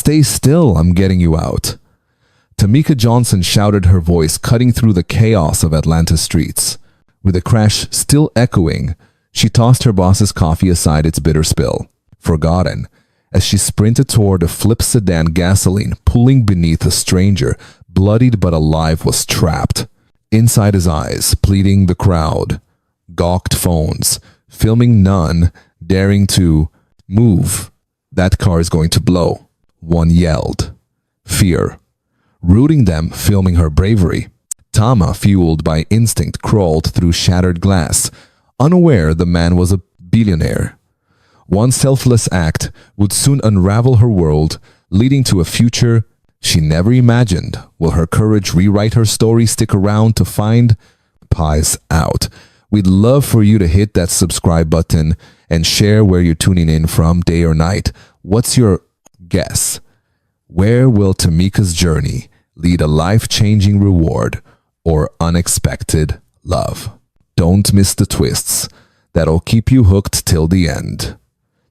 Stay still, I'm getting you out. Tamika Johnson shouted, her voice cutting through the chaos of Atlanta's streets. With the crash still echoing, she tossed her boss's coffee aside, its bitter spill, forgotten, as she sprinted toward a flip sedan gasoline pulling beneath a stranger, bloodied but alive, was trapped. Inside his eyes, pleading the crowd, gawked phones, filming, none daring to move. That car is going to blow. One yelled. Fear. Rooting them, filming her bravery. Tama, fueled by instinct, crawled through shattered glass, unaware the man was a billionaire. One selfless act would soon unravel her world, leading to a future she never imagined. Will her courage rewrite her story? Stick around to find pies out. We'd love for you to hit that subscribe button and share where you're tuning in from, day or night. What's your guess? Where will Tamika's journey lead? A life-changing reward or unexpected love? Don't miss the twists that'll keep you hooked till the end.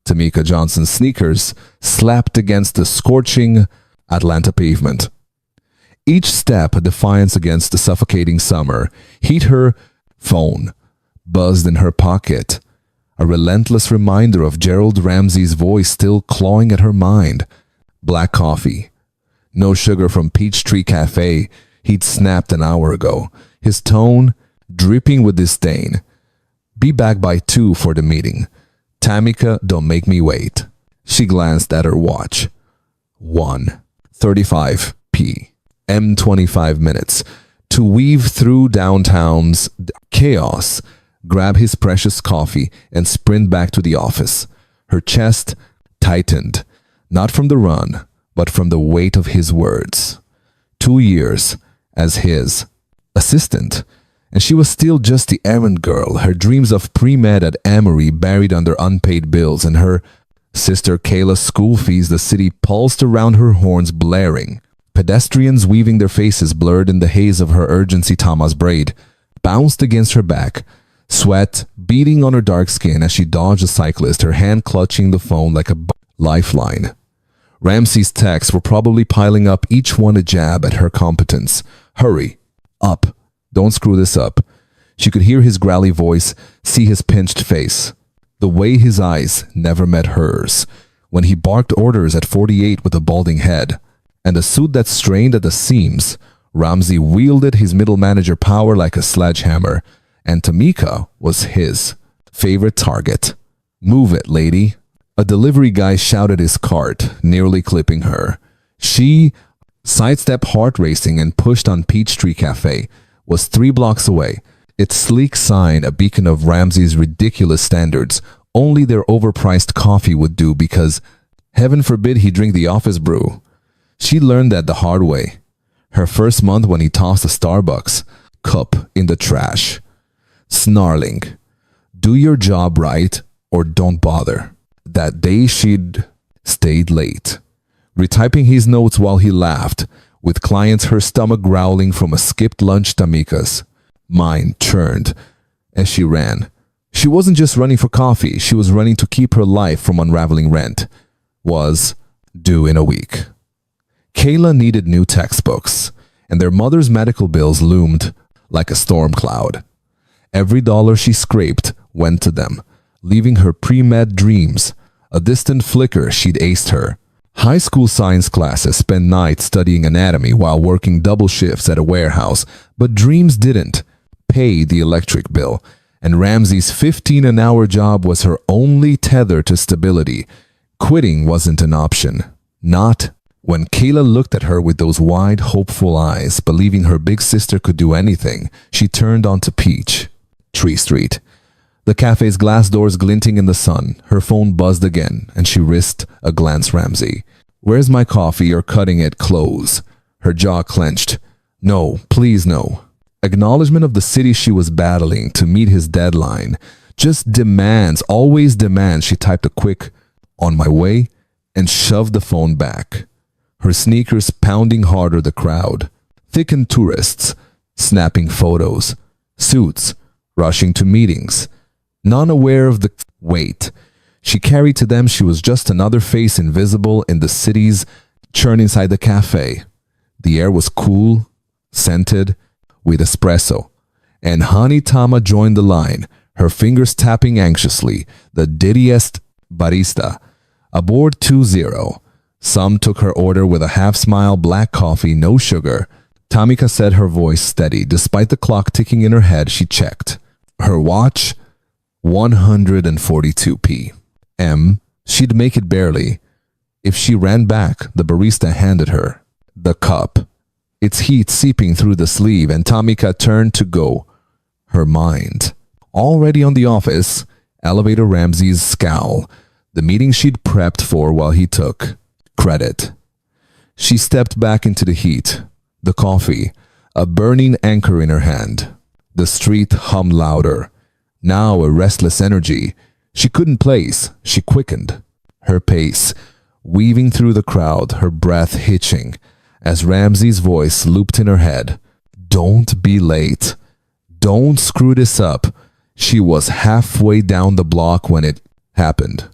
Tamika Johnson's sneakers slapped against the scorching Atlanta pavement. Each step a defiance against the suffocating summer. Heat. Her phone buzzed in her pocket, a relentless reminder of Gerald Ramsey's voice still clawing at her mind. Black coffee. No sugar from Peachtree Cafe he'd snapped an hour ago, his tone dripping with disdain. Be back by 2 for the meeting. Tamika, don't make me wait. She glanced at her watch. 1:35 p.m. 25 minutes to weave through downtown's chaos, grab his precious coffee, and sprint back to the office. Her chest tightened, not from the run, but from the weight of his words. 2 years as his assistant, and she was still just the errand girl, her dreams of pre-med at Emory buried under unpaid bills, and her sister Kayla's school fees. The city pulsed around her, horns blaring. Pedestrians weaving their faces blurred in the haze of her urgency. Tama's braid bounced against her back, sweat beading on her dark skin as she dodged a cyclist, her hand clutching the phone like a lifeline. Ramsey's texts were probably piling up, each one a jab at her competence. Hurry up. Don't screw this up. She could hear his growly voice, see his pinched face, the way his eyes never met hers when he barked orders at 48 with a balding head and a suit that strained at the seams. Ramsey wielded his middle manager power like a sledgehammer, and Tamika was his favorite target. Move it, lady. A delivery guy shouted his cart, nearly clipping her. She sidestepped, heart racing, and pushed on Peachtree Cafe. Was 3 blocks away, its sleek sign a beacon of Ramsey's ridiculous standards. Only their overpriced coffee would do, because heaven forbid he drink the office brew. She learned that the hard way. Her first month when he tossed a Starbucks cup in the trash. Snarling, do your job right or don't bother. That day she'd stayed late, retyping his notes while he laughed, with clients, her stomach growling from a skipped lunch. Tamika's mind churned as she ran. She wasn't just running for coffee, she was running to keep her life from unraveling. Rent was due in a week. Kayla needed new textbooks, and their mother's medical bills loomed like a storm cloud. Every dollar she scraped went to them, leaving her pre-med dreams a distant flicker. She'd aced her high school science classes, spent nights studying anatomy while working double shifts at a warehouse, but dreams didn't pay the electric bill, and Ramsey's 15 an hour job was her only tether to stability. Quitting wasn't an option. Not when Kayla looked at her with those wide, hopeful eyes, believing her big sister could do anything. She turned onto Peachtree Street, the cafe's glass doors glinting in the sun. Her phone buzzed again, and she risked a glance. Ramsey, where's my coffee? You're cutting it close. Her jaw clenched. No, please no. Acknowledgement of the city she was battling to meet his deadline. Just demands, always demands. She typed a quick, on my way, and shoved the phone back. Her sneakers pounding harder. The crowd thickened, tourists snapping photos, suits rushing to meetings. None aware of the weight she carried to them. She was just another face, invisible in the city's churn inside the cafe. The air was cool, scented, with espresso. And Honey Tama joined the line, her fingers tapping anxiously, the diddiest barista. Aboard 2-0. Some took her order with a half-smile, black coffee, no sugar. Tamika said, her voice steady. Despite the clock ticking in her head, she checked. Her watch, 142 p.m. She'd make it barely. If she ran back, the barista handed her the cup, its heat seeping through the sleeve, and Tamika turned to go. Her mind already on the office, elevator Ramsey's scowl, the meeting she'd prepped for while he took credit. She stepped back into the heat, the coffee, a burning anchor in her hand. The street hummed louder, now a restless energy. She couldn't place, she quickened. Her pace, weaving through the crowd, her breath hitching, as Ramsey's voice looped in her head. Don't be late. Don't screw this up. She was halfway down the block when it happened.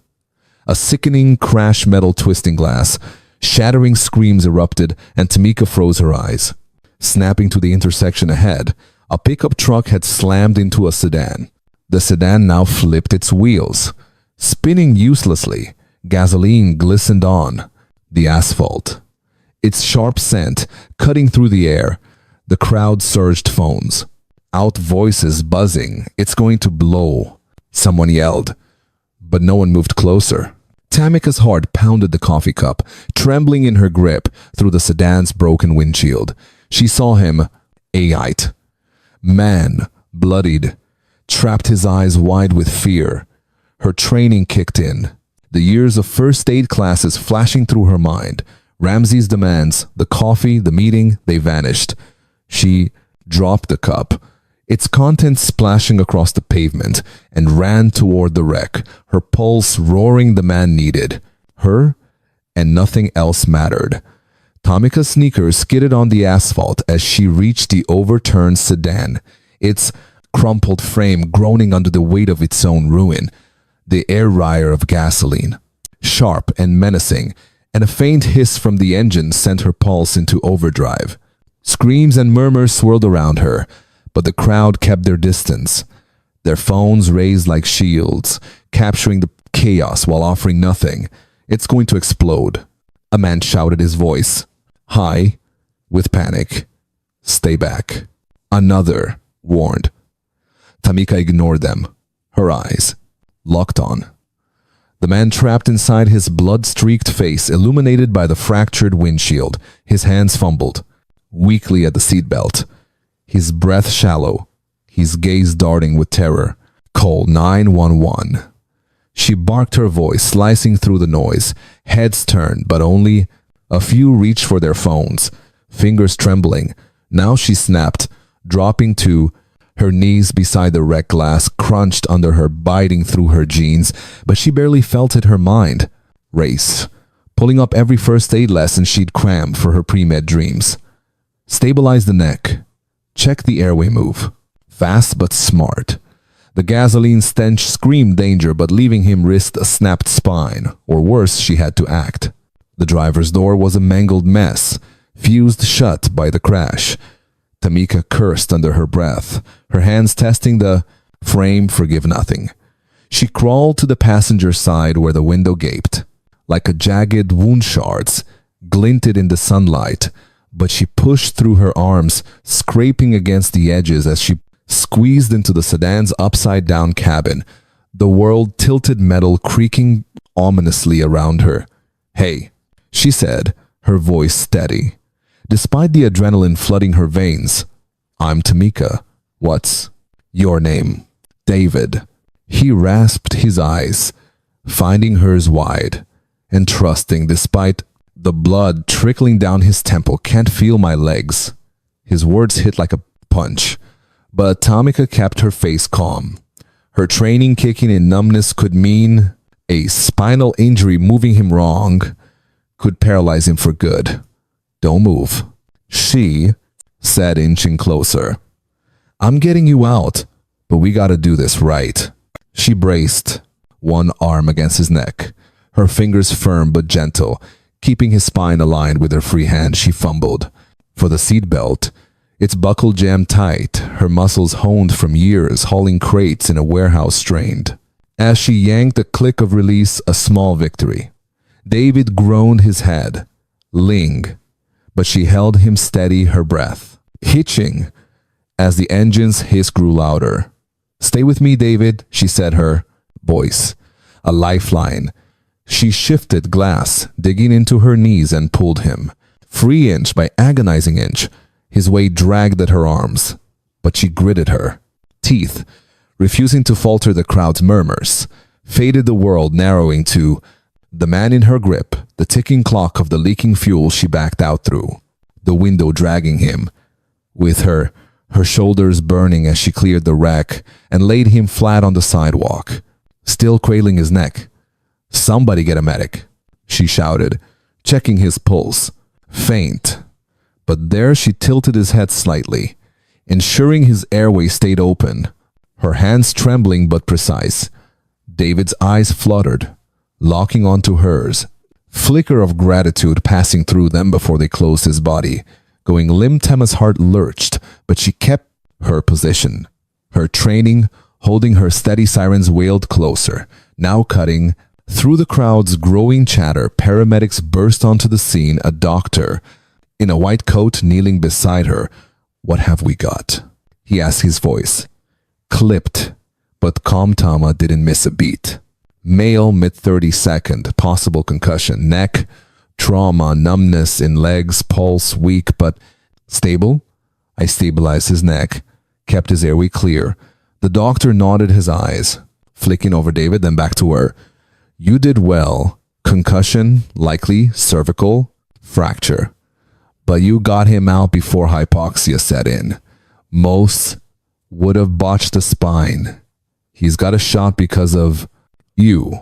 A sickening crash, metal twisting glass. Shattering screams erupted, and Tamika froze her eyes. Snapping to the intersection ahead, a pickup truck had slammed into a sedan. The sedan now flipped its wheels, spinning uselessly. Gasoline glistened on the asphalt, its sharp scent cutting through the air. The crowd surged phones, out voices buzzing. It's going to blow, someone yelled, but no one moved closer. Tamika's heart pounded the coffee cup, trembling in her grip through the sedan's broken windshield. She saw him, A-ite. Man, bloodied, trapped, his eyes wide with fear. Her training kicked in, the years of first aid classes flashing through her mind. Ramsey's demands, the coffee, the meeting, they vanished. She dropped the cup, its contents splashing across the pavement, and ran toward the wreck, her pulse roaring. The man needed her, and nothing else mattered. Tamika's sneakers skidded on the asphalt as she reached the overturned sedan, its crumpled frame groaning under the weight of its own ruin. The air rire of gasoline, sharp and menacing, and a faint hiss from the engine sent her pulse into overdrive. Screams and murmurs swirled around her, but the crowd kept their distance, their phones raised like shields, capturing the chaos while offering nothing. It's going to explode, a man shouted, his voice high with panic. Stay back, another warned. Tamika ignored them, her eyes locked on the man trapped inside his blood-streaked face, illuminated by the fractured windshield. His hands fumbled weakly at the seatbelt, his breath shallow, his gaze darting with terror. Call 911. She barked, her voice slicing through the noise. Heads turned, but only a few reached for their phones, fingers trembling. Now she snapped, dropping to her knees beside the wrecked glass, crunched under her, biting through her jeans, but she barely felt it. Her mind raced, pulling up every first aid lesson she'd crammed for her pre-med dreams. Stabilize the neck. Check the airway move. Fast but smart. The gasoline stench screamed danger, but leaving him risked a snapped spine, or worse, she had to act. The driver's door was a mangled mess, fused shut by the crash. Tamika cursed under her breath, her hands testing the frame. Forgive nothing. She crawled to the passenger side where the window gaped, like a jagged wound shards glinted in the sunlight, but she pushed through her arms, scraping against the edges as she squeezed into the sedan's upside-down cabin, the world tilted metal creaking ominously around her. Hey, she said, her voice steady. Despite the adrenaline flooding her veins, I'm Tamika. What's your name? David. He rasped, his eyes finding hers wide and trusting. Despite the blood trickling down his temple, can't feel my legs. His words hit like a punch, but Tamika kept her face calm. Her training kicking in. Numbness could mean a spinal injury. Moving him wrong could paralyze him for good. Don't move, she said, inching closer. I'm getting you out, but we gotta do this right. She braced, one arm against his neck, her fingers firm but gentle, Keeping his spine aligned with her free hand, she fumbled for the seatbelt. Its buckle jammed tight, her muscles honed from years hauling crates in a warehouse strained. As she yanked a click of release, a small victory. David groaned his head. Ling. But she held him steady, her breath hitching as the engine's hiss grew louder. "Stay with me, David," she said, her voice a lifeline. She shifted glass, digging into her knees, and pulled him. Free inch by agonizing inch, his weight dragged at her arms. But she gritted her teeth, refusing to falter. The crowd's murmurs faded, the world narrowing to the man in her grip, the ticking clock of the leaking fuel she backed out through, the window dragging him with her shoulders burning as she cleared the wreck and laid him flat on the sidewalk, still cradling his neck. "Somebody get a medic," she shouted, checking his pulse. Faint. But there she tilted his head slightly, ensuring his airway stayed open, her hands trembling but precise. David's eyes fluttered, locking onto hers, flicker of gratitude passing through them before they closed his body. Going limp, Emma's heart lurched, but she kept her position. Her training, holding her steady, sirens wailed closer, now cutting through the crowd's growing chatter. Paramedics burst onto the scene, a doctor in a white coat kneeling beside her. "What have we got?" he asked, his voice clipped, but calm. Tama didn't miss a beat. "Male, mid-32nd, possible concussion, neck trauma, numbness in legs, pulse weak but stable." I stabilized his neck, kept his airway clear. The doctor nodded, his eyes flicking over David, then back to her. "You did well. Concussion, likely cervical fracture. But you got him out before hypoxia set in. Most would have botched the spine. He's got a shot because of you."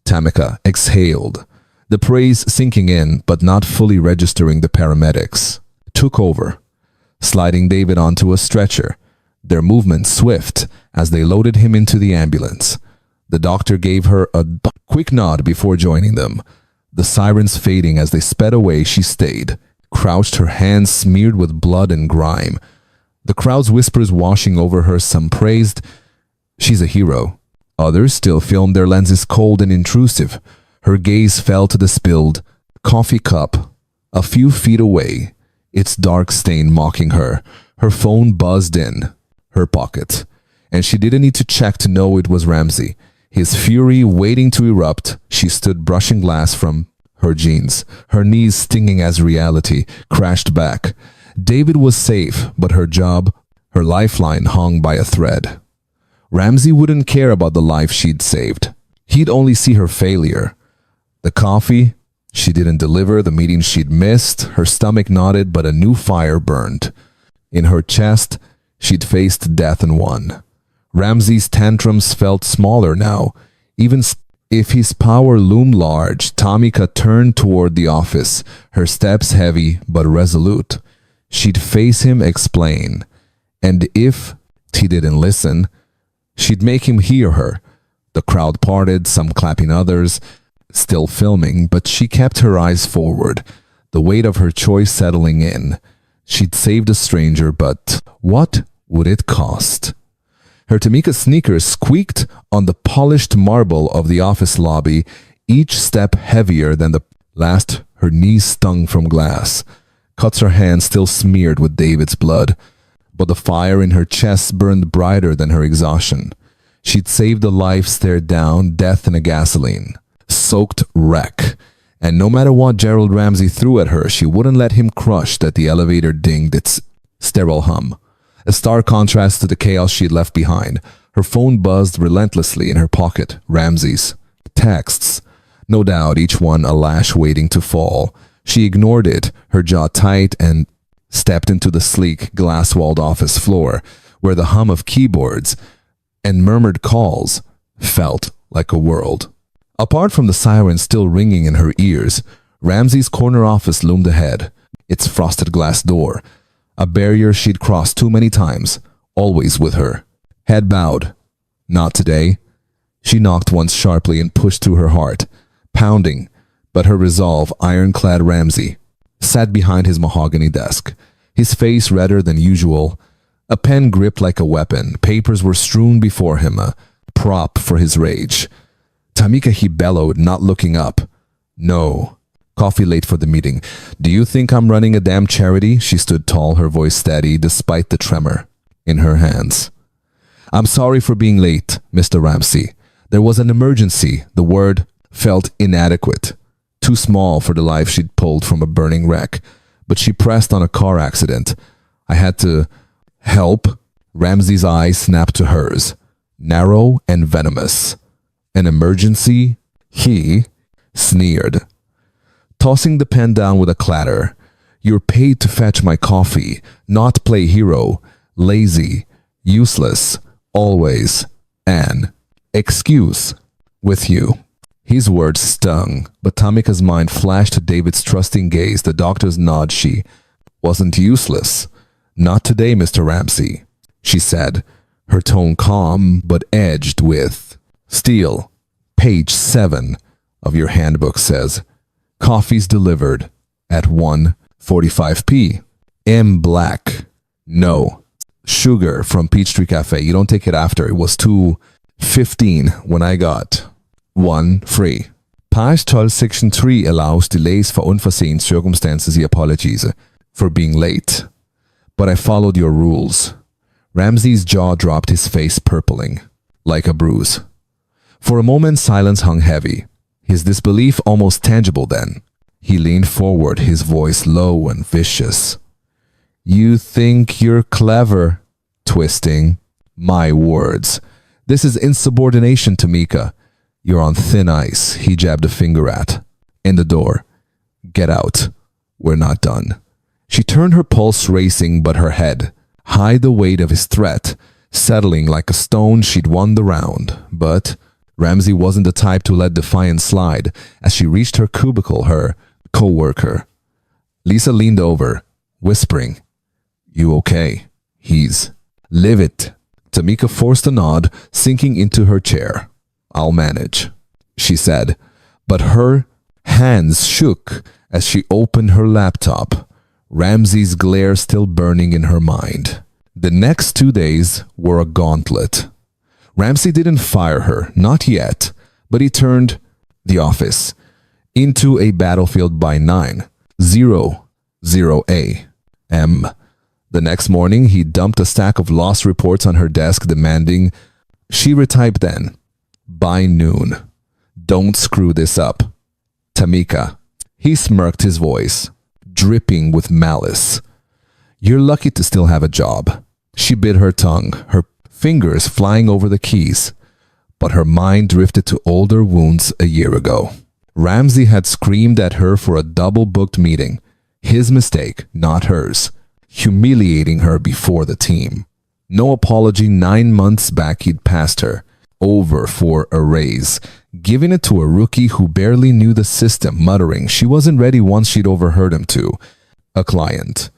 Tamika exhaled, the praise sinking in but not fully registering. The paramedics took over, sliding David onto a stretcher, their movement swift as they loaded him into the ambulance. The doctor gave her a quick nod before joining them. The sirens fading as they sped away, she stayed, crouched, her hands smeared with blood and grime. The crowd's whispers washing over her. Some praised, "She's a hero." Others still filmed, their lenses cold and intrusive. Her gaze fell to the spilled coffee cup a few feet away, its dark stain mocking her. Her phone buzzed in her pocket, and she didn't need to check to know it was Ramsey, his fury waiting to erupt. She stood brushing glass from her jeans, her knees stinging as reality crashed back. David was safe, but her job, her lifeline, hung by a thread. Ramsey wouldn't care about the life she'd saved. He'd only see her failure. The coffee she didn't deliver, the meeting she'd missed. Her stomach knotted, but a new fire burned. In her chest, she'd faced death and won. Ramsey's tantrums felt smaller now. Even if his power loomed large, Tamika turned toward the office, her steps heavy but resolute. She'd face him, explain. And if he didn't listen, she'd make him hear her. The crowd parted, some clapping, others still filming, but she kept her eyes forward, the weight of her choice settling in. She'd saved a stranger, but what would it cost? Her Tamika sneakers squeaked on the polished marble of the office lobby, each step heavier than the last. Her knees stung from glass, cuts her hands still smeared with David's blood, but the fire in her chest burned brighter than her exhaustion. She'd saved a life stared down, death in a gasoline-soaked wreck. And no matter what Gerald Ramsey threw at her, she wouldn't let him crush that. The elevator dinged its sterile hum, a stark contrast to the chaos she'd left behind. Her phone buzzed relentlessly in her pocket. Ramsey's texts, no doubt each one a lash waiting to fall. She ignored it, her jaw tight, and stepped into the sleek, glass-walled office floor, where the hum of keyboards and murmured calls felt like a world. Apart from the siren still ringing in her ears, Ramsey's corner office loomed ahead, its frosted glass door, a barrier she'd crossed too many times, always with her. Head bowed. Not today. She knocked once sharply and pushed through her heart, pounding, But her resolve, ironclad Ramsay sat behind his mahogany desk, his face redder than usual, a pen gripped like a weapon. Papers were strewn before him, a prop for his rage. Tamika, he bellowed, not looking up. No. Coffee late for the meeting. Do you think I'm running a damn charity? She stood tall, her voice steady, despite the tremor in her hands. I'm sorry for being late, Mr. Ramsay. There was an emergency. The word felt inadequate, too small for the life she'd pulled from a burning wreck. But she pressed on a car accident. I had to help. Ramsay's eyes snapped to hers, narrow and venomous. An emergency? He sneered, tossing the pen down with a clatter. You're paid to fetch my coffee, not play hero. Lazy, useless, always an excuse with you. His words stung, but Tamika's mind flashed to David's trusting gaze, the doctor's nod. She wasn't useless. Not today, Mr. Ramsay, she said, her tone calm but edged with steel. Page 7 of your handbook says, coffee's delivered at 1:45 p. M. Black. No. Sugar from Peachtree Cafe. You don't take it after. It was 2:15 when I got one free. Page 12, Section 3 allows delays for unforeseen circumstances. He apologizes for being late. But I followed your rules. Ramsay's jaw dropped, his face purpling like a bruise. For a moment, silence hung heavy, his disbelief almost tangible then. He leaned forward, his voice low and vicious. You think you're clever, twisting my words. This is insubordination, Tamika. You're on thin ice, he jabbed a finger at. In the door. Get out. We're not done. She turned, her pulse racing, but her head high, the weight of his threat settling like a stone. She'd won the round, but Ramsay wasn't the type to let defiance slide. As she reached her cubicle, her co-worker, Lisa, leaned over, whispering, You okay? He's livid. Tamika forced a nod, sinking into her chair. I'll manage, she said, but her hands shook as she opened her laptop, Ramsay's glare still burning in her mind. The next 2 days were a gauntlet. Ramsay didn't fire her, not yet, but he turned the office into a battlefield by 9:00 a.m. The next morning, he dumped a stack of lost reports on her desk, demanding she retype then. By noon. Don't screw this up, Tamika. He smirked, his voice dripping with malice. You're lucky to still have a job. She bit her tongue, her fingers flying over the keys, but her mind drifted to older wounds a year ago. Ramsay had screamed at her for a double-booked meeting. His mistake, not hers. Humiliating her before the team. No apology. 9 months back, he'd passed her over for a raise, giving it to a rookie who barely knew the system, muttering she wasn't ready once she'd overheard him to a client.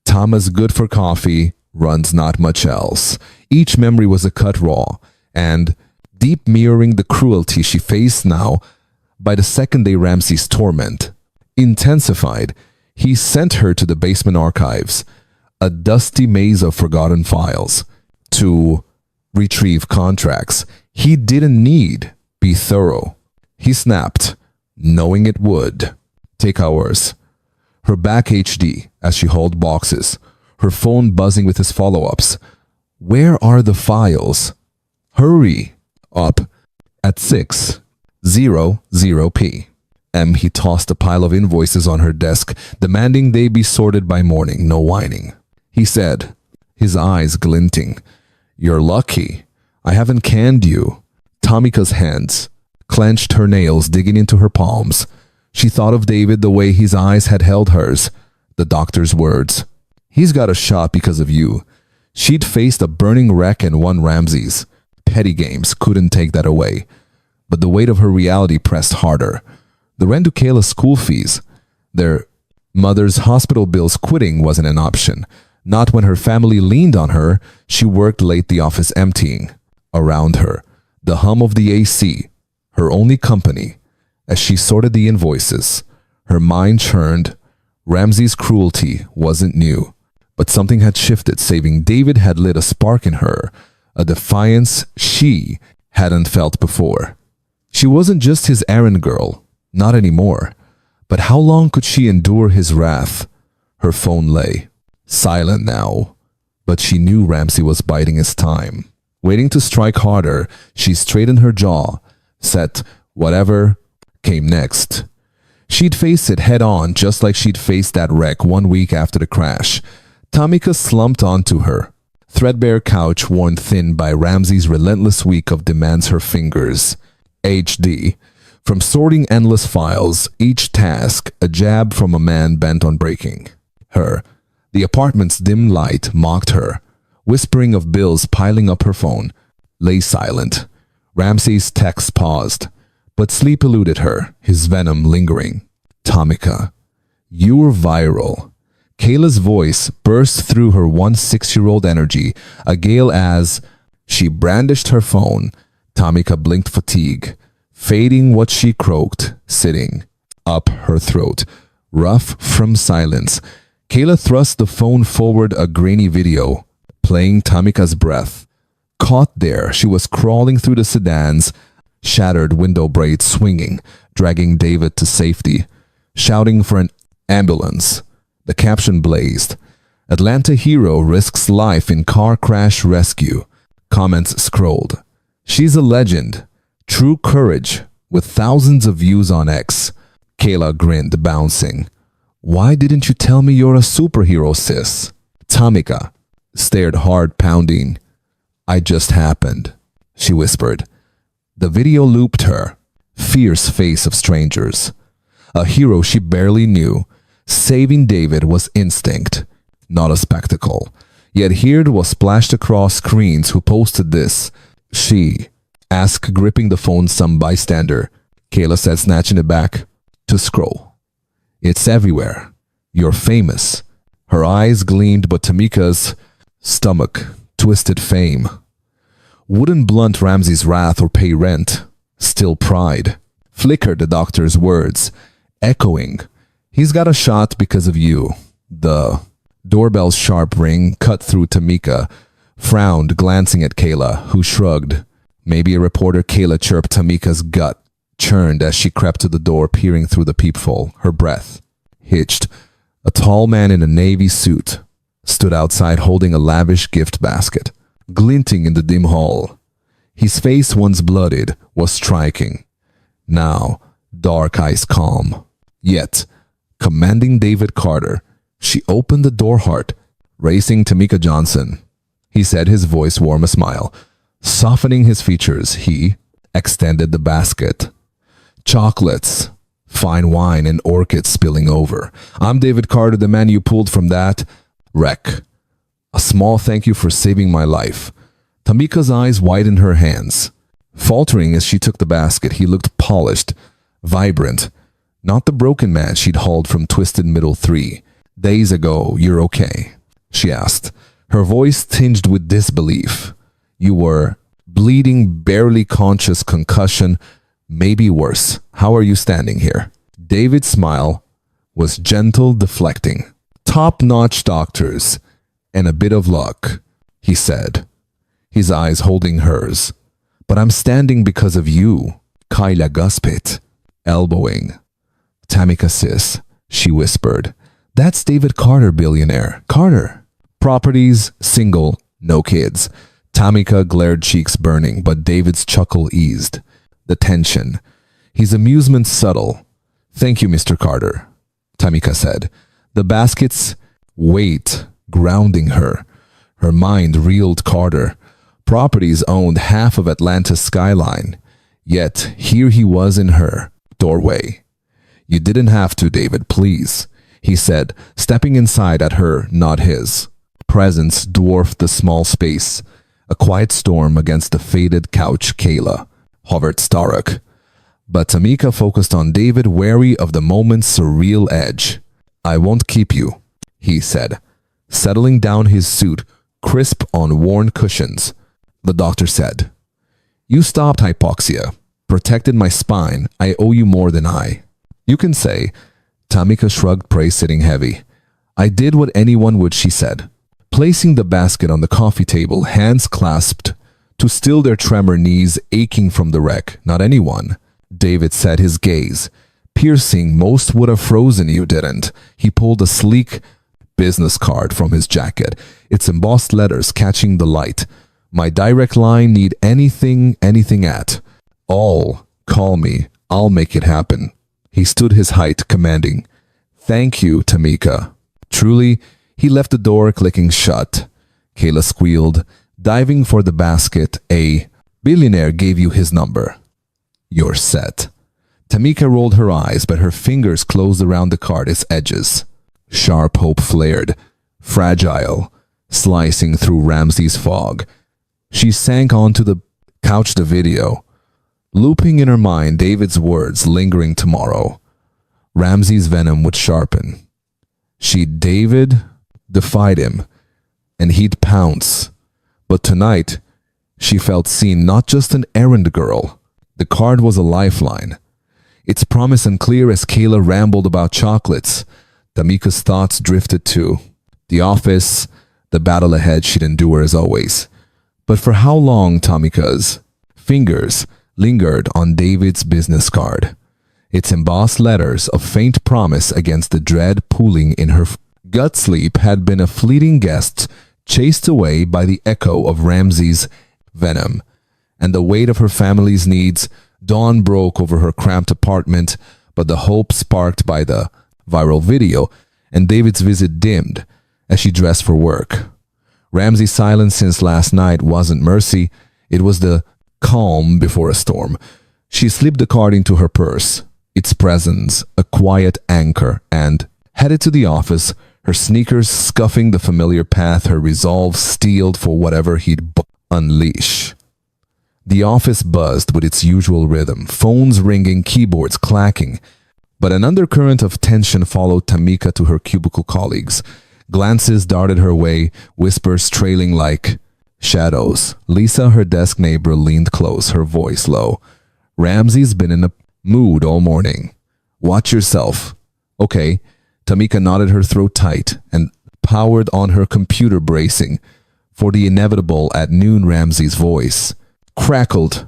Thomas, good for coffee, runs not much else. Each memory was a cut raw, and deep mirroring the cruelty she faced now. By the second day, Ramsay's torment intensified. He sent her to the basement archives, a dusty maze of forgotten files, to retrieve contracts he didn't need. Be thorough. He snapped, knowing it would take hours. Her back HD as she hauled boxes, her phone buzzing with his follow-ups. Where are the files? Hurry up. At 6:00 p.m. he tossed a pile of invoices on her desk, demanding they be sorted by morning. No whining, he said, his eyes glinting. You're lucky. I haven't canned you. Tamika's hands clenched, her nails digging into her palms. She thought of David, the way his eyes had held hers. The doctor's words. He's got a shot because of you. She'd faced a burning wreck and won Ramsay's. Petty games couldn't take that away. But the weight of her reality pressed harder. The rent to Kayla's school fees, their mother's hospital bills. Quitting wasn't an option. Not when her family leaned on her. She worked late, the office emptying around her. The hum of the AC, her only company. As she sorted the invoices, her mind churned. Ramsey's cruelty wasn't new, but something had shifted. Saving David had lit a spark in her, a defiance she hadn't felt before. She wasn't just his errand girl, not anymore. But how long could she endure his wrath? Her phone lay, silent now, but she knew Ramsey was biding his time. Waiting to strike harder, she straightened her jaw, set whatever came next. She'd face it head on, just like she'd faced that wreck 1 week after the crash. Tamika slumped onto her threadbare couch, worn thin by Ramsey's relentless week of demands. Her fingers, HD, from sorting endless files, each task a jab from a man bent on breaking her. The apartment's dim light mocked her, whispering of bills piling up. Her phone lay silent. Ramsey's text paused, but sleep eluded her, his venom lingering. Tamika, you were viral. Kayla's voice burst through her 16-year-old energy, a gale as she brandished her phone. Tamika blinked fatigue, fading what she croaked, sitting up her throat, rough from silence. Kayla thrust the phone forward, a grainy video playing. Tamika's breath caught there. She was crawling through the sedan's shattered window braids, swinging, dragging David to safety, shouting for an ambulance. The caption blazed, "Atlanta hero risks life in car crash rescue." Comments scrolled, "She's a legend. True courage," with thousands of views on X. Kayla grinned, bouncing. "Why didn't you tell me you're a superhero, sis?" Tamika stared hard, pounding. "I just happened," she whispered. The video looped her, fierce face of strangers. A hero she barely knew. Saving David was instinct, not a spectacle. Yet here it was splashed across screens. Who posted this? She asked, gripping the phone. Some bystander, Kayla said, snatching it back to scroll. "It's everywhere. You're famous." Her eyes gleamed, but Tamika's stomach twisted. Fame wouldn't blunt Ramsey's wrath or pay rent. Still pride flickered the doctor's words, echoing, "He's got a shot because of you." The doorbell's sharp ring cut through. Tamika frowned, glancing at Kayla, who shrugged. "Maybe a reporter," Kayla chirped. Tamika's gut churned as she crept to the door, peering through the peephole. Her breath hitched. A tall man in a navy suit stood outside, holding a lavish gift basket, glinting in the dim hall. His face, once bloodied, was striking. Now, dark eyes calm, yet commanding. David Carter. She opened the door, heart racing. "Tamika Johnson," he said, his voice warm, a smile softening his features. He extended the basket. Chocolates, fine wine, and orchids spilling over. "I'm David Carter, the man you pulled from that wreck. A small thank you for saving my life." Tamika's eyes widened, her hands faltering as she took the basket. He looked polished, vibrant, not the broken man she'd hauled from Twisted Middle 3 days ago. "You're okay?" she asked, her voice tinged with disbelief. "You were bleeding, barely conscious, concussion, maybe worse. How are you standing here?" David's smile was gentle, deflecting. "Top-notch doctors and a bit of luck," he said, his eyes holding hers. "But I'm standing because of you." Kayla gasped, elbowing. "Tamika, sis," she whispered. "That's David Carter, billionaire. Carter. Properties, single, no kids." Tamika glared, cheeks burning, but David's chuckle eased the tension. His amusement subtle. "Thank you, Mr. Carter," Tamika said, the basket's weight grounding her. Her mind reeled. Carter. Properties owned half of Atlanta's skyline. Yet here he was in her doorway. "You didn't have to, David, please," he said, stepping inside at her, not his. Presence dwarfed the small space. A quiet storm against the faded couch. Kayla hovered stark, but Tamika focused on David, wary of the moment's surreal edge. "I won't keep you," he said, settling down, his suit crisp on worn cushions. The doctor said, "You stopped hypoxia. protected my spine. I owe you more than I. You can say, Tamika shrugged, praise sitting heavy. I did what anyone would, she said, placing the basket on the coffee table, hands clasped to still their tremor, knees aching from the wreck. Not anyone. David said, his gaze piercing. Most would have frozen. You didn't. He pulled a sleek business card from his jacket, its embossed letters catching the light. My direct line, need anything at all. Call me. I'll make it happen. He stood his height, commanding. Thank you, Tamika. Truly, he left the door clicking shut. Kayla squealed, diving for the basket. A billionaire gave you his number. You're set. Tamika rolled her eyes, but her fingers closed around the card, its edges. Sharp hope flared, fragile, slicing through Ramsey's fog. She sank onto the couch, the video, looping in her mind David's words, lingering tomorrow. Ramsey's venom would sharpen. David defied him, and he'd pounce. But tonight, she felt seen, not just an errand girl. The card was a lifeline. Its promise unclear as Kayla rambled about chocolates. Tamika's thoughts drifted to the office, the battle ahead she'd endure as always. But for how long? Tamika's fingers lingered on David's business card, its embossed letters of faint promise against the dread pooling in her gut. Sleep had been a fleeting guest, chased away by the echo of Ramsey's venom and the weight of her family's needs. Dawn broke over her cramped apartment, but the hope sparked by the viral video and David's visit dimmed as she dressed for work. Ramsey's silence since last night wasn't mercy, it was the calm before a storm. She slipped the card into her purse, its presence a quiet anchor, and headed to the office, her sneakers scuffing the familiar path, her resolve steeled for whatever he'd unleash. The office buzzed with its usual rhythm, phones ringing, keyboards clacking. But an undercurrent of tension followed Tamika to her cubicle colleagues. Glances darted her way, whispers trailing like shadows. Lisa, her desk neighbor, leaned close, her voice low. Ramsey's been in a mood all morning. Watch yourself. Okay. Tamika nodded, her throat tight, and powered on her computer, bracing for the inevitable. At noon, Ramsey's voice crackled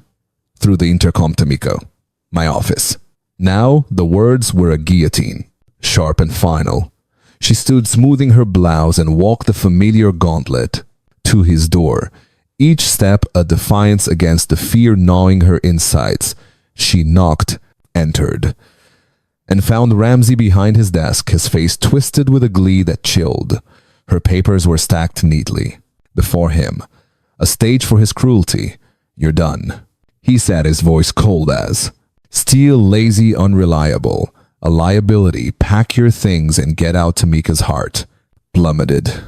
through the intercom. Tamika, my office. Now the words were a guillotine, sharp and final. She stood smoothing her blouse and walked the familiar gauntlet to his door, each step a defiance against the fear gnawing her insides. She knocked, entered, and found Ramsey behind his desk, his face twisted with a glee that chilled. Her papers were stacked neatly before him, a stage for his cruelty. You're done, he said, his voice cold as steel, lazy, unreliable, a liability. Pack your things and get out. Tamika's heart plummeted.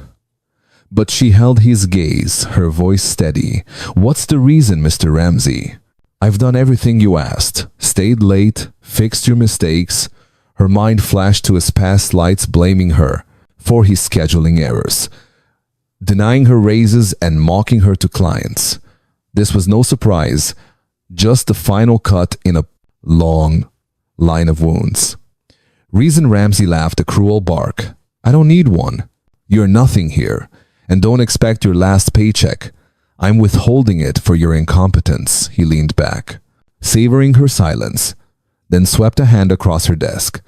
But she held his gaze, her voice steady. What's the reason, Mr. Ramsey? I've done everything you asked. Stayed late, fixed your mistakes. Her mind flashed to his past lights, blaming her for his scheduling errors, denying her raises and mocking her to clients. This was no surprise, just the final cut in a long line of wounds. Reason? Ramsey laughed, a cruel bark. I don't need one. You're nothing here, and don't expect your last paycheck. I'm withholding it for your incompetence. He leaned back, savoring her silence, then swept a hand across her desk,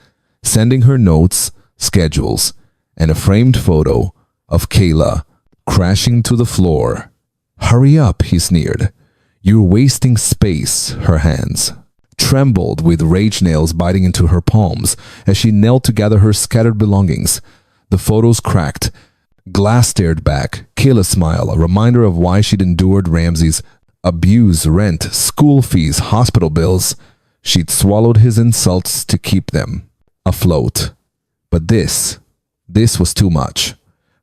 sending her notes, schedules, and a framed photo of Kayla crashing to the floor. Hurry up, he sneered. You're wasting space. Her hands trembled with rage, nails biting into her palms as she knelt to gather her scattered belongings. The photos cracked. Glass stared back. Kayla's smile, a reminder of why she'd endured Ramsey's abuse, rent, school fees, hospital bills. She'd swallowed his insults to keep them afloat. But this was too much.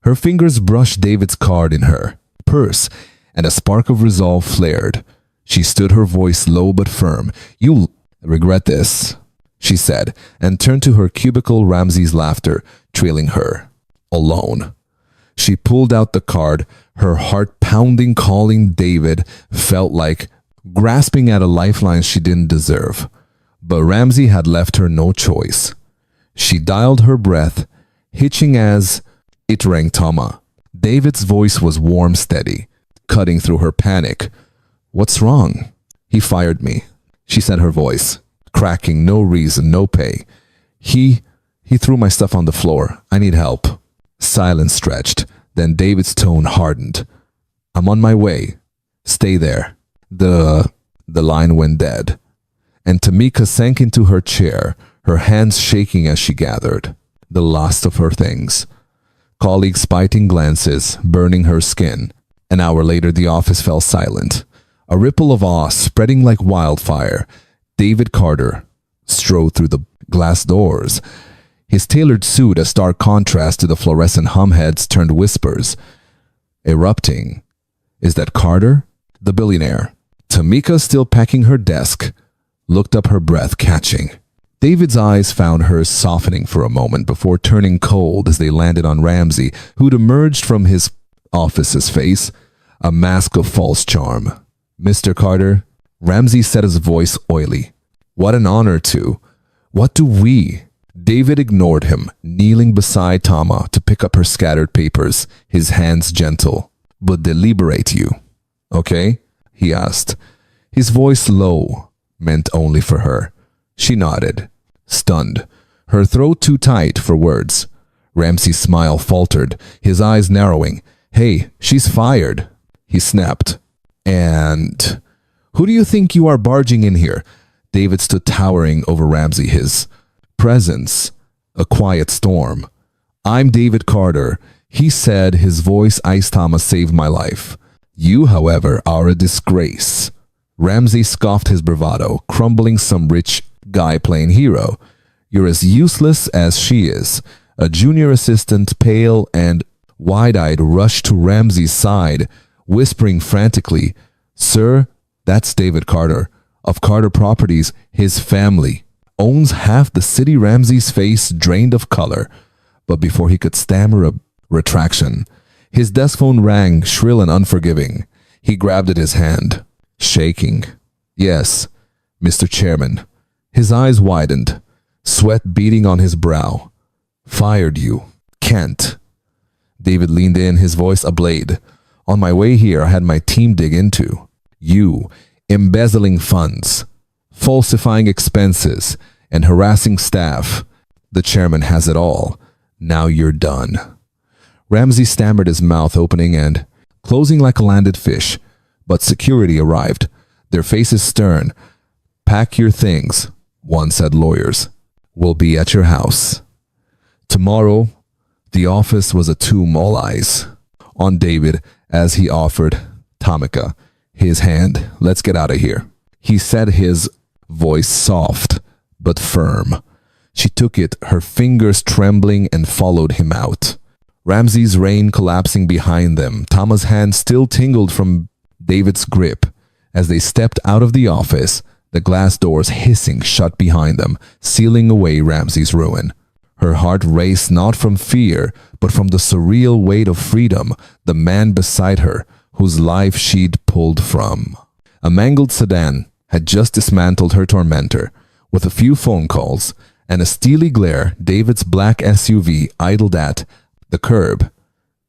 Her fingers brushed David's card in her purse, and a spark of resolve flared. She stood, her voice low but firm. You'll regret this, she said, and turned to her cubicle, Ramsey's laughter trailing her. Alone. She pulled out the card, her heart pounding. Calling David felt like grasping at a lifeline she didn't deserve. But Ramsey had left her no choice. She dialed her breath, hitching as it rang Tama. David's voice was warm, steady, cutting through her panic. "What's wrong?" "He fired me," she said, her voice cracking. "No reason, no pay. He threw my stuff on the floor. I need help." Silence stretched. Then David's tone hardened. "I'm on my way. Stay there." The line went dead, and Tamika sank into her chair, her hands shaking as she gathered the last of her things. Colleagues' biting glances, burning her skin. An hour later, the office fell silent. A ripple of awe spreading like wildfire. David Carter strode through the glass doors. His tailored suit, a stark contrast to the fluorescent humheads, turned whispers. Erupting. "Is that Carter?" The billionaire. Tamika, still packing her desk, looked up, her breath catching. David's eyes found hers, softening for a moment before turning cold as they landed on Ramsey, who'd emerged from his office's face, a mask of false charm. "Mr. Carter," Ramsey said, his voice oily. "What an honor to. What do we?" David ignored him, kneeling beside Tama to pick up her scattered papers, his hands gentle. "But deliberate you, okay?" he asked, his voice low, meant only for her. She nodded, stunned, her throat too tight for words. Ramsey's smile faltered, his eyes narrowing. "Hey, she's fired," he snapped. "And who do you think you are barging in here?" David stood towering over Ramsey, his presence a quiet storm. "I'm David Carter," he said, his voice ice. "Thomas saved my life. You, however, are a disgrace." Ramsey scoffed, his bravado, crumbling some rich guy playing hero. "You're as useless as she is." A junior assistant, pale and wide-eyed, rushed to Ramsey's side, whispering frantically, "Sir, that's David Carter, of Carter Properties. His family owns half the city." Ramsey's face drained of color, but before he could stammer a retraction, his desk phone rang, shrill and unforgiving. He grabbed at his hand, shaking. "Yes, Mr. Chairman." His eyes widened, sweat beading on his brow. "Fired you. Can't." David leaned in, his voice a blade. "On my way here, I had my team dig into you, embezzling funds, falsifying expenses, and harassing staff. The chairman has it all. Now you're done." Ramsey stammered, his mouth opening and closing like a landed fish, but security arrived, their faces stern. "Pack your things," one said. "Lawyers will be at your house tomorrow." The office was a tomb, all eyes on David as he offered Tamika his hand. "Let's get out of here," he said, his voice soft but firm. She took it, her fingers trembling, and followed him out. Ramsey's rein collapsing behind them, Tama's hand still tingled from David's grip. As they stepped out of the office, the glass doors hissing shut behind them, sealing away Ramsey's ruin. Her heart raced, not from fear, but from the surreal weight of freedom, the man beside her, whose life she'd pulled from. A mangled sedan had just dismantled her tormentor. With a few phone calls and a steely glare, David's black SUV idled at the curb,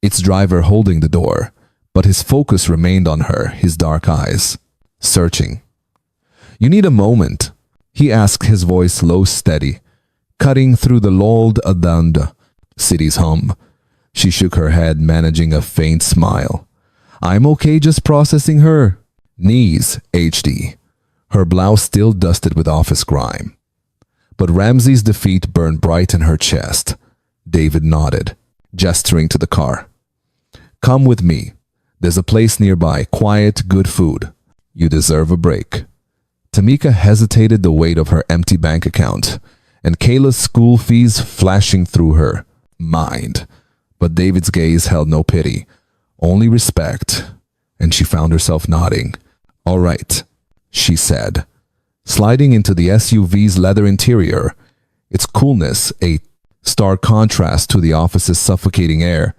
its driver holding the door, but his focus remained on her, his dark eyes searching. "You need a moment?" he asked, his voice low, steady, cutting through the lulled Adanda city's hum. She shook her head, managing a faint smile. "I'm okay, just processing her knees, HD." Her blouse still dusted with office grime. But Ramsey's defeat burned bright in her chest. David nodded, gesturing to the car. "Come with me. There's a place nearby, quiet, good food. You deserve a break." Tamika hesitated, the weight of her empty bank account and Kayla's school fees flashing through her mind. But David's gaze held no pity, only respect, and she found herself nodding. "All right," she said, sliding into the SUV's leather interior, its coolness a stark contrast to the office's suffocating air.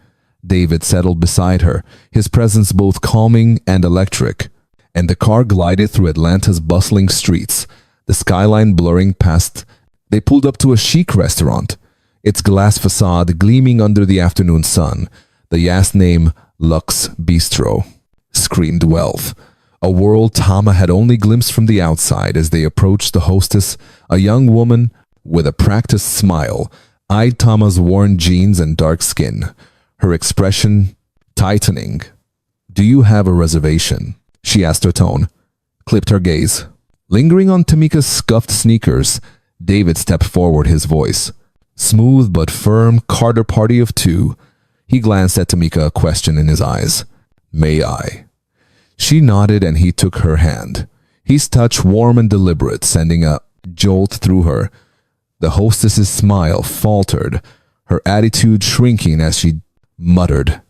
David settled beside her, his presence both calming and electric. and the car glided through Atlanta's bustling streets, the skyline blurring past. They pulled up to a chic restaurant, its glass facade gleaming under the afternoon sun. The Yas name Lux Bistro screamed wealth, a world Tama had only glimpsed from the outside. As they approached, the hostess, a young woman with a practiced smile, eyed Tama's worn jeans and dark skin, her expression tightening. "Do you have a reservation?" she asked, her tone clipped her gaze. Lingering on Tamika's scuffed sneakers, David stepped forward, his voice smooth but firm. "Carter party of two." He glanced at Tamika, a question in his eyes. "May I?" She nodded and he took her hand. His touch warm and deliberate, sending a jolt through her. The hostess's smile faltered, her attitude shrinking as she muttered,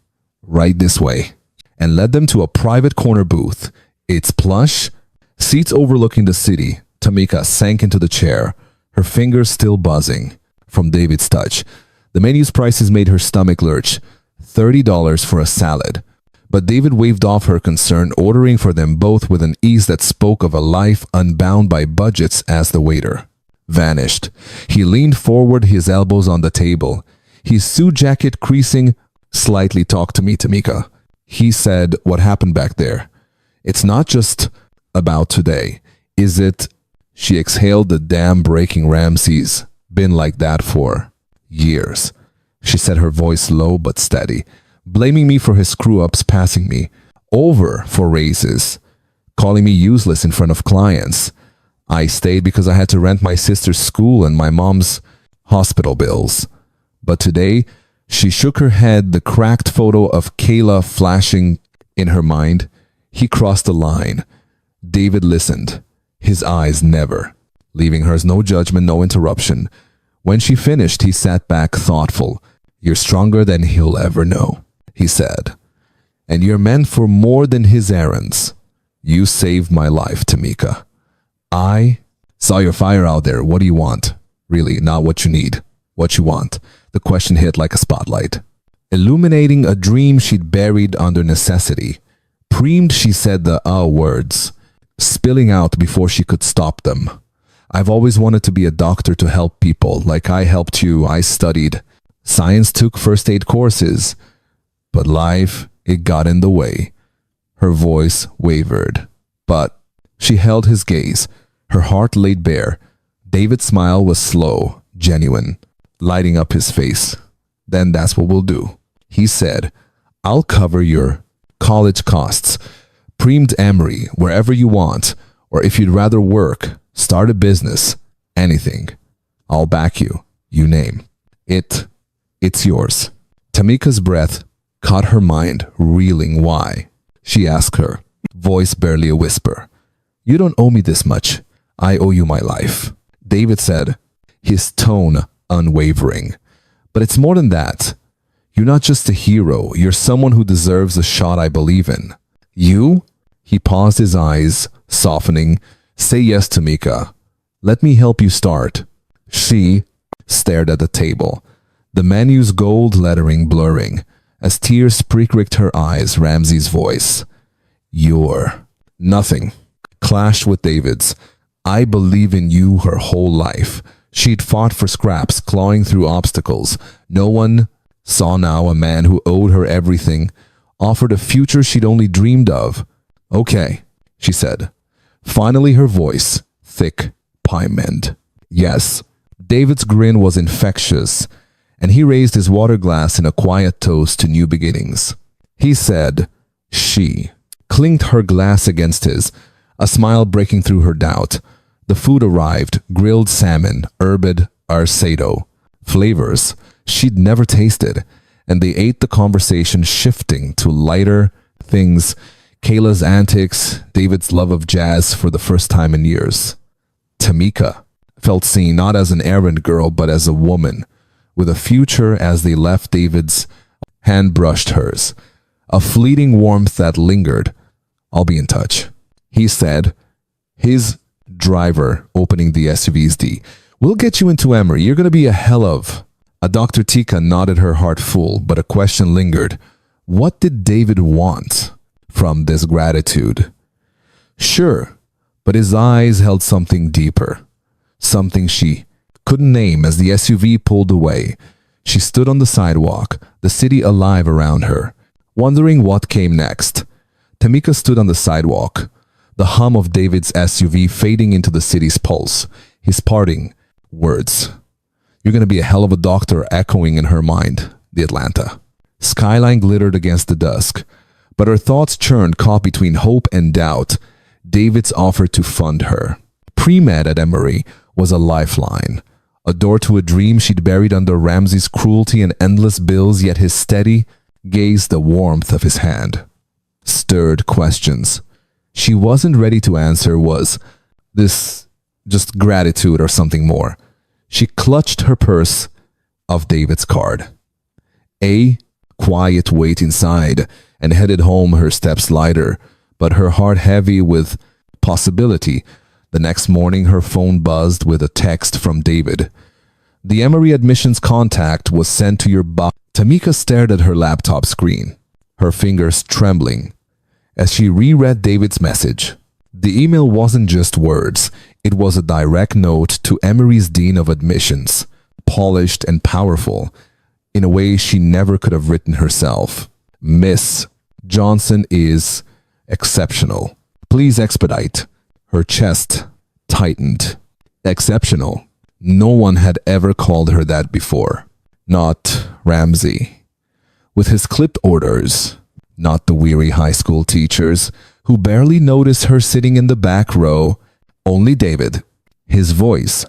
"Right this way," and led them to a private corner booth. Its plush seats overlooking the city. Tamika sank into the chair, her fingers still buzzing from David's touch. The menu's prices made her stomach lurch. $30 for a salad. But David waved off her concern, ordering for them both with an ease that spoke of a life unbound by budgets. As the waiter vanished, he leaned forward, his elbows on the table, his suit jacket creasing slightly. "Talk to me, Tamika," he said. "What happened back there? It's not just about today, is it?" She exhaled. "The dam breaking Ramses been like that for years," she said, her voice low but steady. "Blaming me for his screw-ups, passing me over for raises, calling me useless in front of clients. I stayed because I had to rent my sister's school and my mom's hospital bills. But today," she shook her head, the cracked photo of Kayla flashing in her mind. "He crossed the line." David listened, his eyes never leaving hers, no judgment, no interruption. When she finished, he sat back, thoughtful. "You're stronger than he'll ever know," he said. "And you're meant for more than his errands. You saved my life, Tamika. I saw your fire out there. What do you want? Really, not what you need. What you want." The question hit like a spotlight, illuminating a dream she'd buried under necessity. Preemed, she said the words, spilling out before she could stop them. "I've always wanted to be a doctor, to help people, like I helped you. I studied science, took first aid courses. But life, it got in the way." Her voice wavered, but she held his gaze, her heart laid bare. David's smile was slow, genuine, lighting up his face. "Then that's what we'll do," he said. "I'll cover your college costs. Preemed Emory, wherever you want, or if you'd rather work, start a business, anything. I'll back you. You name it. It's yours." Tamika's breath caught her mind reeling. "Why?" she asked her, voice barely a whisper. "You don't owe me this much. I owe you my life," David said, his tone unwavering. "But it's more than that. You're not just a hero. You're someone who deserves a shot I believe in." "You?" He paused, his eyes softening. "Say yes, Tamika. Let me help you start." She stared at the table, the menu's gold lettering blurring. As tears pricked her eyes, Ramsey's voice, "You're nothing," clashed with David's. "I believe in you." Her whole life she'd fought for scraps, clawing through obstacles. No one saw now a man who owed her everything, offered a future she'd only dreamed of. "Okay," she said. Finally, her voice thick, piment. "Yes." David's grin was infectious, and he raised his water glass in a quiet toast to new beginnings. He said, She clinked her glass against his, a smile breaking through her doubt. The food arrived, grilled salmon, herbed arcedo, flavors she'd never tasted, and they ate, the conversation shifting to lighter things, Kayla's antics, David's love of jazz for the first time in years. Tamika felt seen, not as an errand girl, but as a woman with a future. As they left, David's hand brushed hers, a fleeting warmth that lingered. "I'll be in touch," he said, his driver opening the SUV's D. "We'll get you into Emory. You're going to be a hell of..." A Dr. Tika nodded, her heart full, but a question lingered. What did David want from this gratitude? Sure, but his eyes held something deeper, something she couldn't name. As the SUV pulled away, she stood on the sidewalk, the city alive around her, wondering what came next. Tamika stood on the sidewalk, the hum of David's SUV fading into the city's pulse, his parting words. "You're gonna be a hell of a doctor," echoing in her mind, the Atlanta skyline glittered against the dusk, but her thoughts churned, caught between hope and doubt. David's offer to fund her pre-med at Emory was a lifeline, a door to a dream she'd buried under Ramsey's cruelty and endless bills, yet his steady gaze, the warmth of his hand, stirred questions she wasn't ready to answer. Was this just gratitude or something more? She clutched her purse of David's card. A quiet wait inside, and headed home, her steps lighter, but her heart heavy with possibility. The next morning, her phone buzzed with a text from David. "The Emory admissions contact was sent to your box." Tamika stared at her laptop screen, her fingers trembling as she reread David's message. The email wasn't just words, it was a direct note to Emory's dean of admissions, polished and powerful in a way she never could have written herself. "Miss Johnson is exceptional. Please expedite." Her chest tightened. Exceptional. No one had ever called her that before. Not Ramsey, with his clipped orders. Not the weary high school teachers who barely noticed her sitting in the back row. Only David. His voice,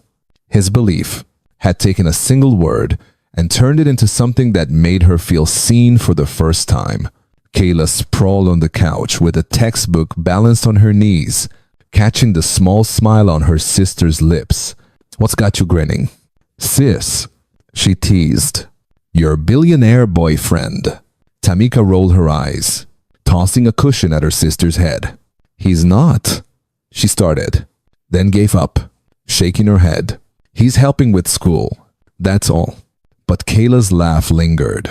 his belief, had taken a single word and turned it into something that made her feel seen for the first time. Kayla sprawled on the couch with a textbook balanced on her knees, catching the small smile on her sister's lips. "What's got you grinning?" "Sis," she teased. "Your billionaire boyfriend." Tamika rolled her eyes, tossing a cushion at her sister's head. "He's not," she started, then gave up, shaking her head. "He's helping with school, that's all." But Kayla's laugh lingered,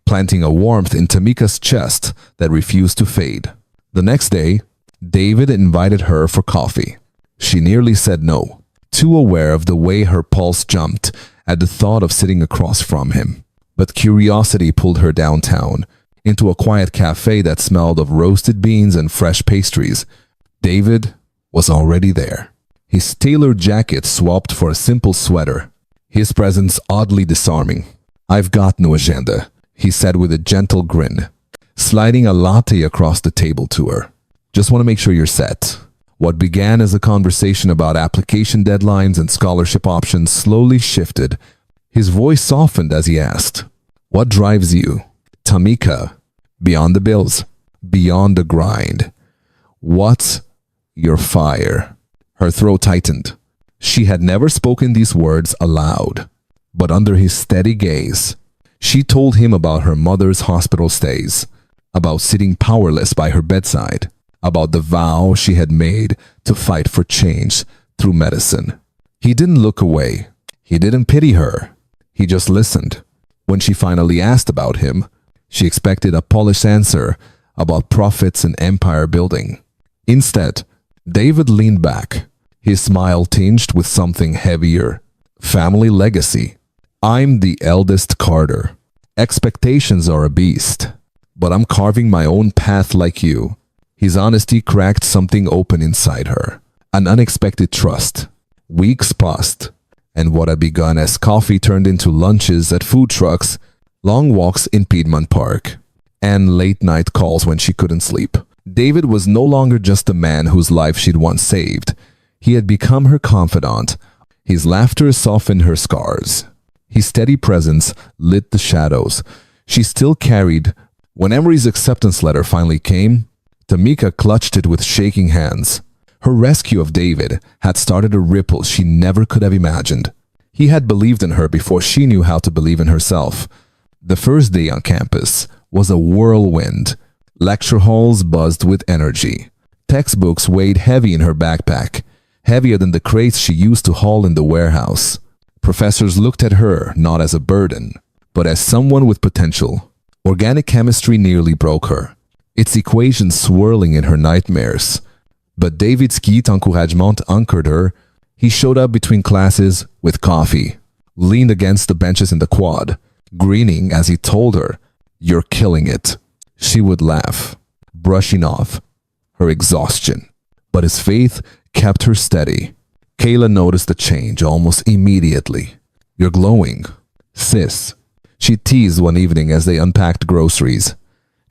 planting a warmth in Tamika's chest that refused to fade. The next day, David invited her for coffee. She nearly said no, too aware of the way her pulse jumped at the thought of sitting across from him. But curiosity pulled her downtown, into a quiet cafe that smelled of roasted beans and fresh pastries. David was already there, his tailored jacket swapped for a simple sweater, his presence oddly disarming. "I've got no agenda," he said with a gentle grin, sliding a latte across the table to her. "Just want to make sure you're set." What began as a conversation about application deadlines and scholarship options slowly shifted. His voice softened as he asked, "What drives you, Tamika, beyond the bills, beyond the grind? What's your fire?" Her throat tightened. She had never spoken these words aloud, but under his steady gaze, she told him about her mother's hospital stays, about sitting powerless by her bedside, about the vow she had made to fight for change through medicine. He didn't look away. He didn't pity her. He just listened. When she finally asked about him, she expected a polished answer about profits and empire building. Instead, David leaned back, his smile tinged with something heavier. Family legacy. "I'm the eldest Carter. Expectations are a beast, but I'm carving my own path like you." His honesty cracked something open inside her, an unexpected trust. Weeks passed, and what had begun as coffee turned into lunches at food trucks, long walks in Piedmont Park, and late-night calls when she couldn't sleep. David was no longer just a man whose life she'd once saved. He had become her confidant. His laughter softened her scars. His steady presence lit the shadows she still carried. When Emory's acceptance letter finally came, Tamika clutched it with shaking hands. Her rescue of David had started a ripple she never could have imagined. He had believed in her before she knew how to believe in herself. The first day on campus was a whirlwind. Lecture halls buzzed with energy. Textbooks weighed heavy in her backpack, heavier than the crates she used to haul in the warehouse. Professors looked at her not as a burden, but as someone with potential. Organic chemistry nearly broke her, its equations swirling in her nightmares. But David's key encouragement anchored her. He showed up between classes with coffee, leaned against the benches in the quad, grinning as he told her, "You're killing it." She would laugh, brushing off her exhaustion. But his faith kept her steady. Kayla noticed the change almost immediately. "You're glowing, sis," she teased one evening as they unpacked groceries.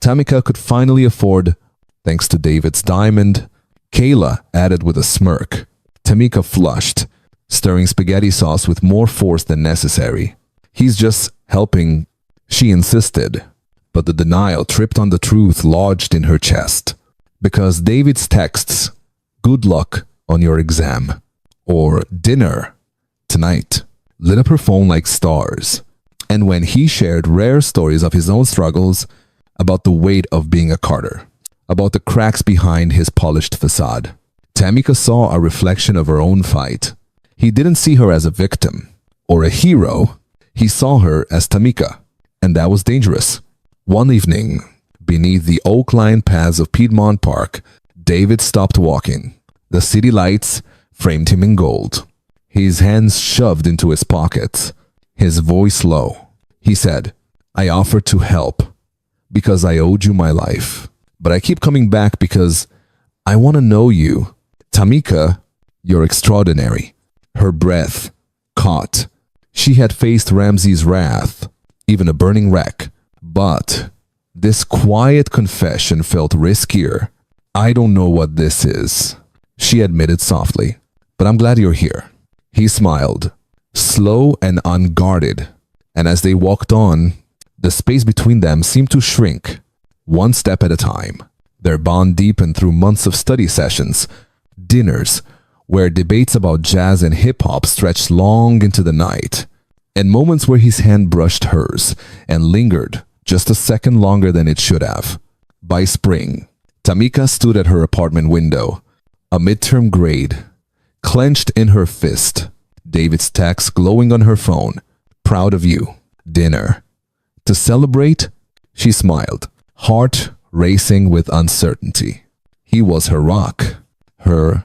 Tamika could finally afford, thanks to David's diamond. Kayla added with a smirk. Tamika flushed, stirring spaghetti sauce with more force than necessary. "He's just helping," she insisted. But the denial tripped on the truth lodged in her chest. Because David's texts, "Good luck on your exam," or "Dinner tonight," lit up her phone like stars. And when he shared rare stories of his own struggles, about the weight of being a Carter, about the cracks behind his polished facade, Tamika saw a reflection of her own fight. He didn't see her as a victim or a hero. He saw her as Tamika, and that was dangerous. One evening, beneath the oak-lined paths of Piedmont Park, David stopped walking. The city lights framed him in gold. His hands shoved into his pockets, his voice low. He said, "I offered to help because I owed you my life. But I keep coming back because I want to know you. Tamika, you're extraordinary." Her breath caught. She had faced Ramsey's wrath, even a burning wreck. But this quiet confession felt riskier. "I don't know what this is," she admitted softly, "but I'm glad you're here." He smiled, slow and unguarded, and as they walked on, the space between them seemed to shrink, one step at a time. Their bond deepened through months of study sessions, dinners where debates about jazz and hip-hop stretched long into the night, and moments where his hand brushed hers and lingered just a second longer than it should have. By spring, Tamika stood at her apartment window, a midterm grade clenched in her fist, David's text glowing on her phone. "Proud of you. Dinner." To celebrate, she smiled, heart racing with uncertainty. He was her rock, her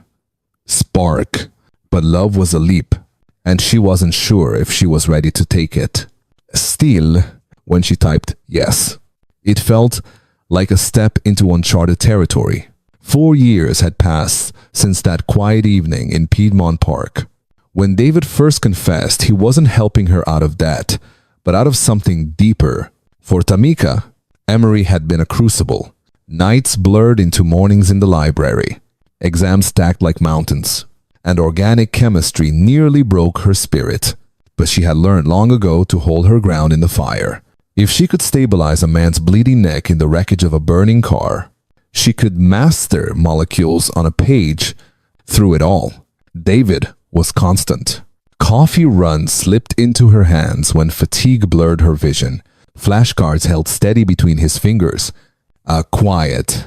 spark, but love was a leap, and she wasn't sure if she was ready to take it. Still, when she typed yes, it felt like a step into uncharted territory. 4 years had passed since that quiet evening in Piedmont Park. When David first confessed, he wasn't helping her out of debt, but out of something deeper. For Tamika, Emory had been a crucible. Nights blurred into mornings in the library, exams stacked like mountains, and organic chemistry nearly broke her spirit. But she had learned long ago to hold her ground in the fire. If she could stabilize a man's bleeding neck in the wreckage of a burning car, she could master molecules on a page. Through it all, David was constant. Coffee runs slipped into her hands when fatigue blurred her vision. Flashcards held steady between his fingers. Quiet.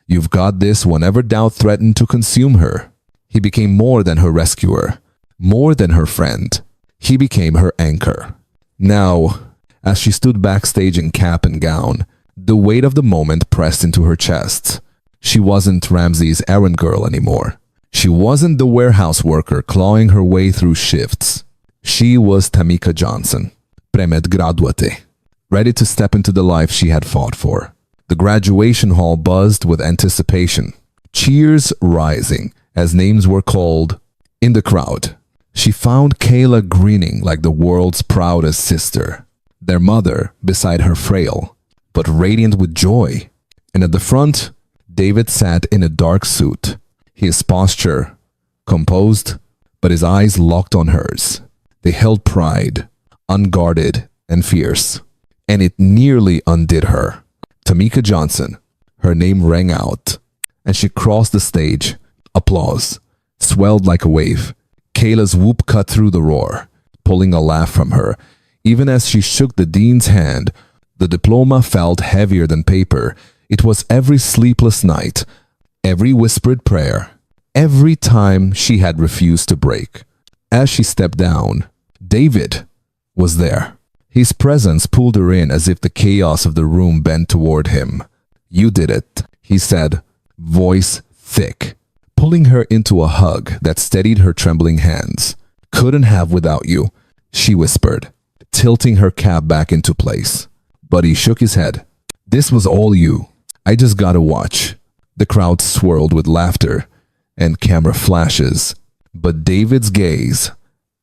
"You've got this" whenever doubt threatened to consume her. He became more than her rescuer, more than her friend. He became her anchor. Now, as she stood backstage in cap and gown, the weight of the moment pressed into her chest. She wasn't Ramsey's errand girl anymore. She wasn't the warehouse worker clawing her way through shifts. She was Tamika Johnson, premed graduate, ready to step into the life she had fought for. The graduation hall buzzed with anticipation, cheers rising as names were called. In the crowd, she found Kayla grinning like the world's proudest sister, their mother beside her, frail but radiant with joy. And at the front, David sat in a dark suit, his posture composed, but his eyes locked on hers. They held pride, unguarded and fierce, and it nearly undid her. Tamika Johnson, her name rang out, and she crossed the stage. Applause swelled like a wave. Kayla's whoop cut through the roar, pulling a laugh from her. Even as she shook the dean's hand, the diploma felt heavier than paper. It was every sleepless night, every whispered prayer, every time she had refused to break. As she stepped down, David was there. His presence pulled her in as if the chaos of the room bent toward him. "You did it," he said, voice thick, pulling her into a hug that steadied her trembling hands. "Couldn't have without you," she whispered, tilting her cap back into place. But he shook his head. "This was all you. I just gotta watch." The crowd swirled with laughter and camera flashes, but David's gaze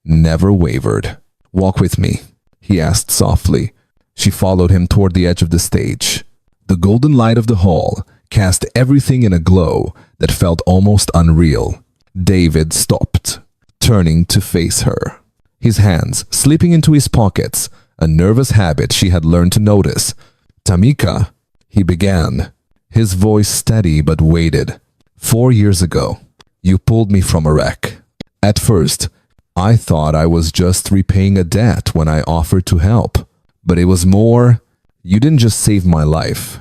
never wavered. "Walk with me," he asked softly. She followed him toward the edge of the stage. The golden light of the hall cast everything in a glow that felt almost unreal. David stopped, turning to face her, his hands slipping into his pockets, a nervous habit she had learned to notice. "Tamika," he began, his voice steady but weighted. "4 years ago, you pulled me from a wreck. At first, I thought I was just repaying a debt when I offered to help. But it was more. You didn't just save my life.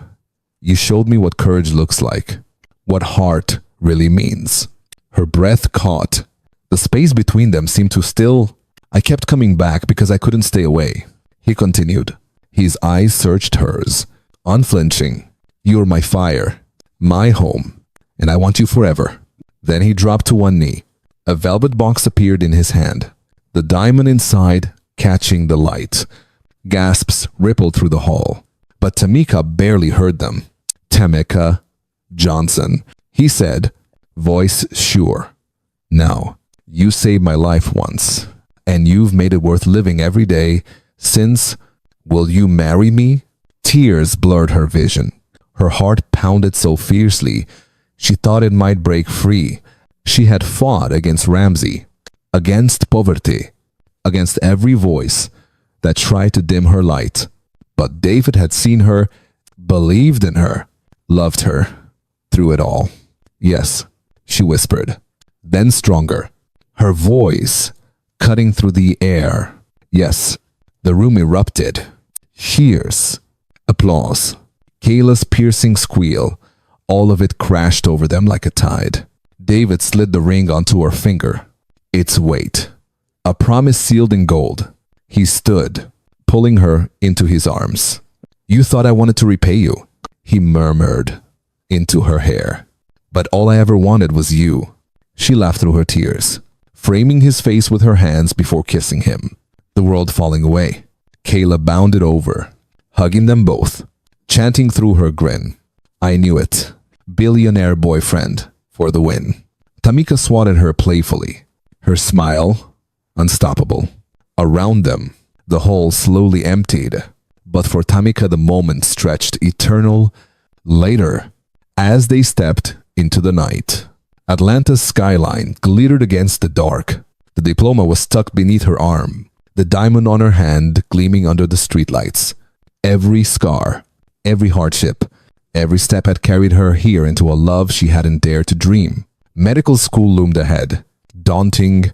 You showed me what courage looks like, what heart really means." Her breath caught. The space between them seemed to still. "I kept coming back because I couldn't stay away," he continued. His eyes searched hers, unflinching. "You're my fire, my home, and I want you forever." Then he dropped to one knee. A velvet box appeared in his hand, the diamond inside catching the light. Gasps rippled through the hall, but Tamika barely heard them. "Tamika Johnson," he said, voice sure. "Now, you saved my life once, and you've made it worth living every day since. Will you marry me?" Tears blurred her vision. Her heart pounded so fiercely, she thought it might break free. She had fought against Ramsey, against poverty, against every voice that tried to dim her light. But David had seen her, believed in her, loved her through it all. "Yes," she whispered, then stronger, her voice cutting through the air. "Yes." The room erupted. Cheers, applause, Kayla's piercing squeal, all of it crashed over them like a tide. David slid the ring onto her finger. Its weight, a promise sealed in gold. He stood, pulling her into his arms. "You thought I wanted to repay you," he murmured into her hair. "But all I ever wanted was you." She laughed through her tears, framing his face with her hands before kissing him. The world falling away. Kayla bounded over, hugging them both, chanting through her grin. "I knew it. Billionaire boyfriend for the win." Tamika swatted her playfully, her smile unstoppable. Around them, the hall slowly emptied, but for Tamika the moment stretched eternal. Later, as they stepped into the night, Atlanta's skyline glittered against the dark. The diploma was tucked beneath her arm, the diamond on her hand gleaming under the streetlights. Every scar, every hardship, every step had carried her here into a love she hadn't dared to dream. Medical school loomed ahead, daunting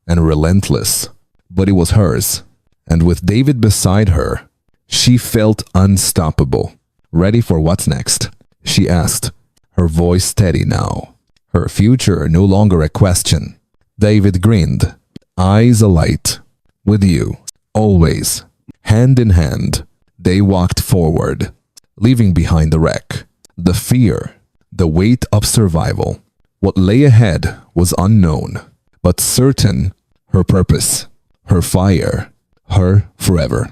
and relentless, but it was hers. And with David beside her, she felt unstoppable. "Ready for what's next?" she asked, her voice steady now, her future no longer a question. David grinned, eyes alight. "With you, always." Hand in hand, they walked forward, leaving behind the wreck, the fear, the weight of survival. What lay ahead was unknown, but certain. Her purpose, her fire, her forever.